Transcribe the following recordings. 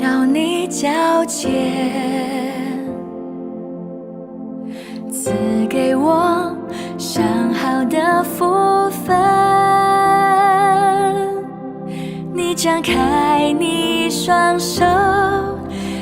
找你交接，赐给我上好的福分。你张开你双手，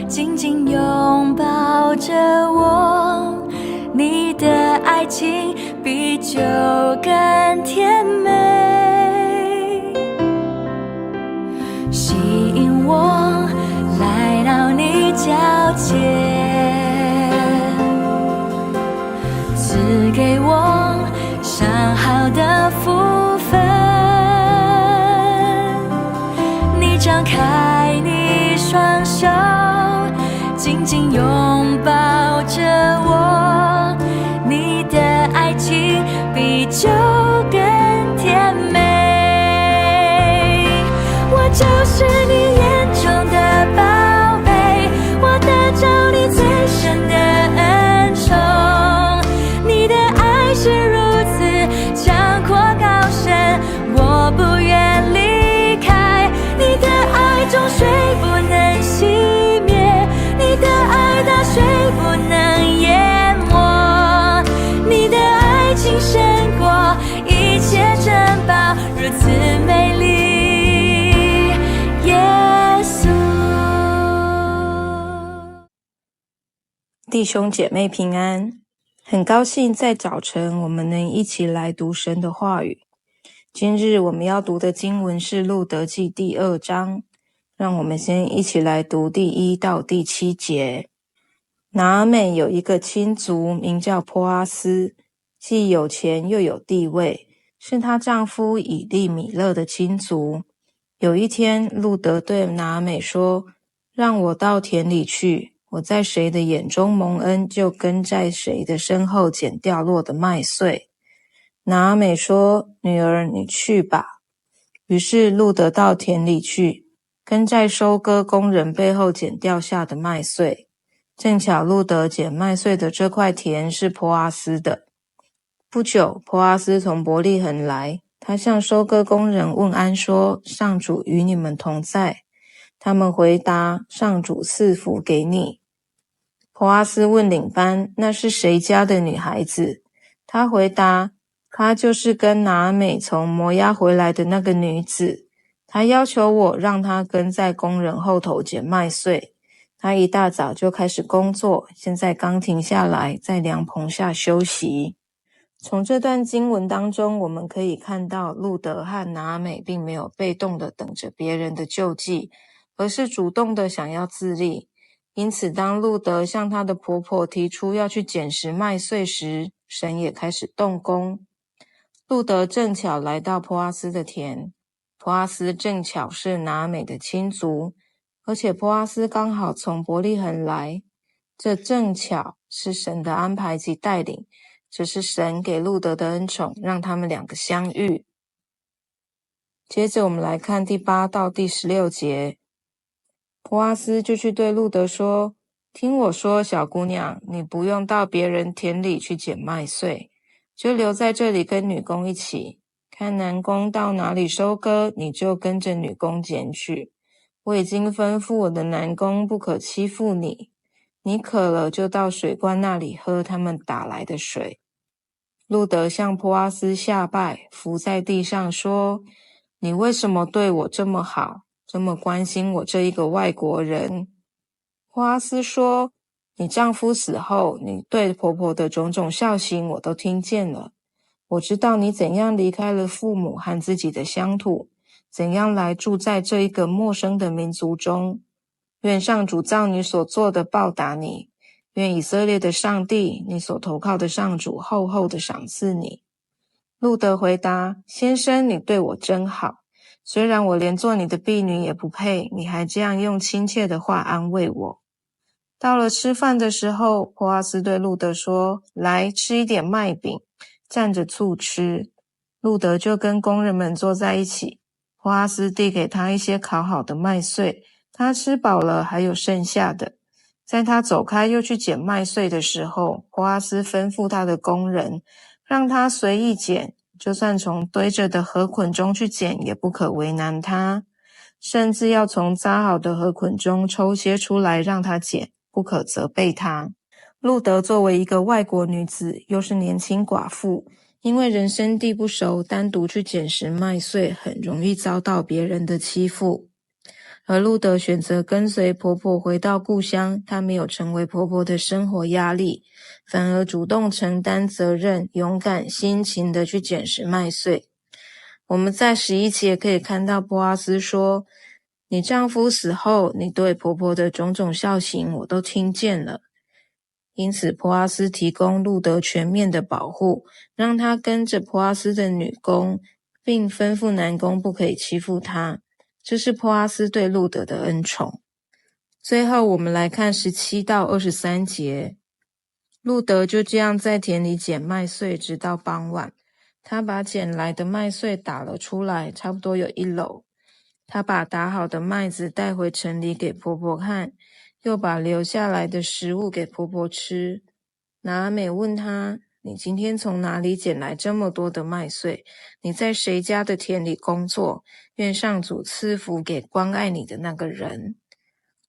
紧紧拥抱着我，你的爱情比酒更甜美，吸引我来到你交界，赐给我上好的福分。你张开你双手，紧紧拥抱着我，你的爱情比酒更甜美。我就是你眼中的宝贝，我得着你最深的恩宠。你的爱是如此强阔高深，我不愿离开。你的爱中水不能熄灭，你的爱大水不能淹没，你的爱情胜过一切珍宝，如此美丽，耶稣。弟兄姐妹平安，很高兴在早晨我们能一起来读神的话语。今日我们要读的经文是路得记第2章，让我们先一起来读第1到第7节。拿俄美有一个亲族，名叫波阿斯，既有钱又有地位，是她丈夫以利米勒的亲族。有一天，路得对拿俄美说：让我到田里去，我在谁的眼中蒙恩，就跟在谁的身后捡掉落的麦穗。拿俄美说：女儿，你去吧。于是路得到田里去，跟在收割工人背后捡掉下的麦穗。正巧路得捡麦穗的这块田是波阿斯的。不久，波阿斯从伯利恒来，他向收割工人问安说：上主与你们同在。他们回答：上主赐福给你。波阿斯问领班：那是谁家的女孩子？他回答：她就是跟拿俄美从摩押回来的那个女子。她要求我让她跟在工人后头捡麦穗。她一大早就开始工作，现在刚停下来，在凉棚下休息。从这段经文当中，我们可以看到路得和拿俄美并没有被动的等着别人的救济，而是主动的想要自立。因此当路得向她的婆婆提出要去捡拾麦穗时，神也开始动工。路得正巧来到波阿斯的田，波阿斯正巧是拿俄美的亲族，而且波阿斯刚好从伯利恒来，这正巧是神的安排及带领，这是神给路得的恩宠，让他们两个相遇。接着我们来看第8到第16节。波阿斯就去对路得说：听我说，小姑娘，你不用到别人田里去捡麦穗，就留在这里跟女工一起，看男工到哪里收割，你就跟着女工捡去。我已经吩咐我的男工不可欺负你，你渴了就到水罐那里喝他们打来的水。路得向波阿斯下拜，伏在地上说：你为什么对我这么好，这么关心我这一个外国人？波阿斯说：你丈夫死后，你对婆婆的种种孝行我都听见了。我知道你怎样离开了父母和自己的乡土，怎样来住在这一个陌生的民族中。愿上主照你所做的报答你，愿以色列的上帝，你所投靠的上主厚厚的赏赐你。路得回答：先生，你对我真好，虽然我连做你的婢女也不配，你还这样用亲切的话安慰我。到了吃饭的时候，波阿斯对路得说：来，吃一点麦饼，蘸着醋吃。路得就跟工人们坐在一起，波阿斯递给他一些烤好的麦穗，他吃饱了，还有剩下的。在他走开又去捡麦穗的时候，波阿斯吩咐他的工人，让他随意捡，就算从堆着的禾捆中去捡，也不可为难他。甚至要从扎好的禾捆中抽些出来让她捡，不可责备她。路德作为一个外国女子，又是年轻寡妇，因为人生地不熟，单独去捡拾麦穗，很容易遭到别人的欺负。而路德选择跟随婆婆回到故乡，她没有成为婆婆的生活压力，反而主动承担责任，勇敢辛勤地去捡拾麦穗。我们在11节可以看到波阿斯说，你丈夫死后，你对婆婆的种种孝行我都听见了。因此波阿斯提供路德全面的保护，让他跟着波阿斯的女工，并吩咐男工不可以欺负他。这是波阿斯对路德的恩宠。最后我们来看17到23节，路德就这样在田里捡麦穗，直到傍晚。他把捡来的麦穗打了出来，差不多有1篓。他把打好的麦子带回城里给婆婆看，又把留下来的食物给婆婆吃。拿阿美问他，你今天从哪里捡来这么多的麦穗？你在谁家的田里工作？愿上主赐福给关爱你的那个人。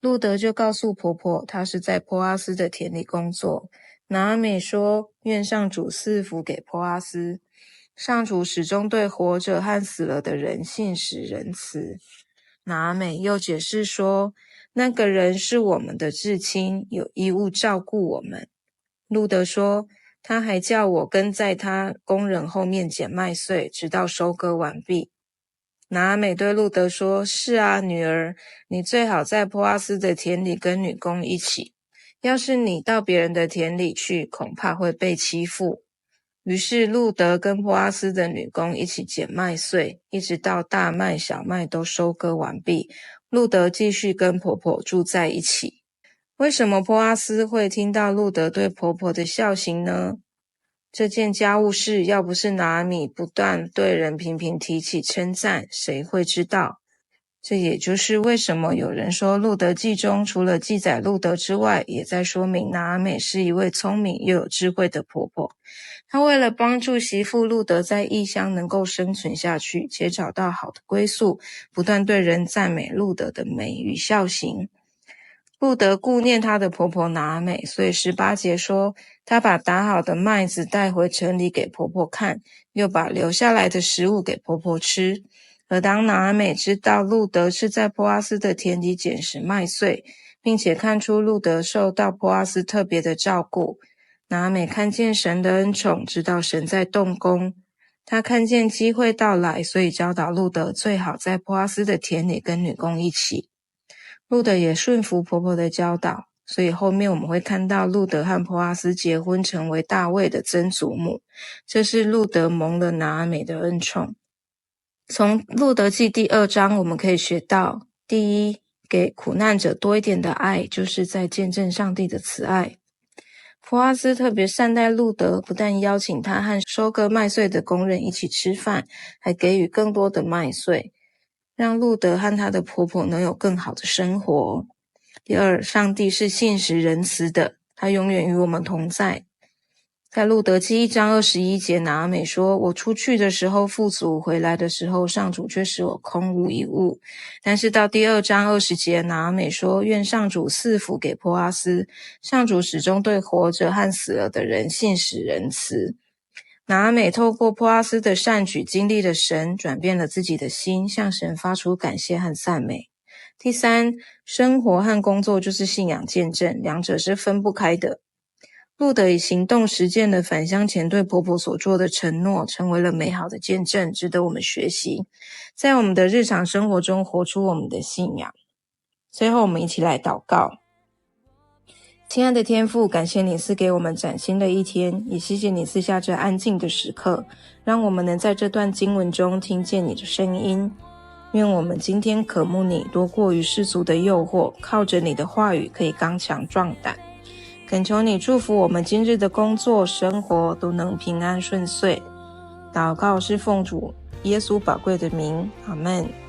路德就告诉婆婆，他是在波阿斯的田里工作。拿阿美说，愿上主赐福给波阿斯。上主始终对活着和死了的人信实仁慈。拿阿美又解释说，那个人是我们的至亲，有义务照顾我们。路德说，他还叫我跟在他工人后面捡麦穗，直到收割完毕。拿阿美对路德说，是啊，女儿，你最好在波阿斯的田里跟女工一起。要是你到别人的田里去，恐怕会被欺负。于是路德跟波阿斯的女工一起捡麦穗，一直到大麦小麦都收割完毕。路德继续跟婆婆住在一起。为什么波阿斯会听到路德对婆婆的孝行呢？这件家务事要不是拿阿米不断对人频频提起称赞，谁会知道？这也就是为什么有人说路德记中除了记载路德之外，也在说明拿阿美是一位聪明又有智慧的婆婆。她为了帮助媳妇路德在异乡能够生存下去，且找到好的归宿，不断对人赞美路德的美与孝行。路德顾念她的婆婆拿阿美，所以18节说，她把打好的麦子带回城里给婆婆看，又把留下来的食物给婆婆吃。而当拿阿美知道路德是在波阿斯的田里捡拾麦穗，并且看出路德受到波阿斯特别的照顾，拿阿美看见神的恩宠，知道神在动工。她看见机会到来，所以教导路德最好在波阿斯的田里跟女工一起。路德也顺服婆婆的教导，所以后面我们会看到路德和波阿斯结婚，成为大卫的曾祖母。这是路德蒙了拿阿美的恩宠。从路德记第2章我们可以学到，第一，给苦难者多一点的爱，就是在见证上帝的慈爱。波阿斯特别善待路德，不但邀请他和收割麦穗的工人一起吃饭，还给予更多的麦穗，让路德和他的婆婆能有更好的生活。第二，上帝是信实仁慈的，他永远与我们同在。在路德记1章21节，拿阿美说，我出去的时候富足，回来的时候上主却使我空无一物。但是到第2章20节，拿阿美说，愿上主赐福给波阿斯，上主始终对活着和死了的人信实仁慈。拿阿美透过波阿斯的善举经历了神，转变了自己的心，向神发出感谢和赞美。第三，生活和工作就是信仰见证，两者是分不开的。路德以行动实践了返乡前对婆婆所做的承诺，成为了美好的见证，值得我们学习，在我们的日常生活中活出我们的信仰。最后我们一起来祷告。亲爱的天父，感谢你赐给我们崭新的一天，也谢谢你赐下这安静的时刻，让我们能在这段经文中听见你的声音。愿我们今天渴慕你多过于世俗的诱惑，靠着你的话语可以刚强壮胆。恳求你祝福我们今日的工作生活都能平安顺遂。祷告是奉主耶稣宝贵的名，阿们。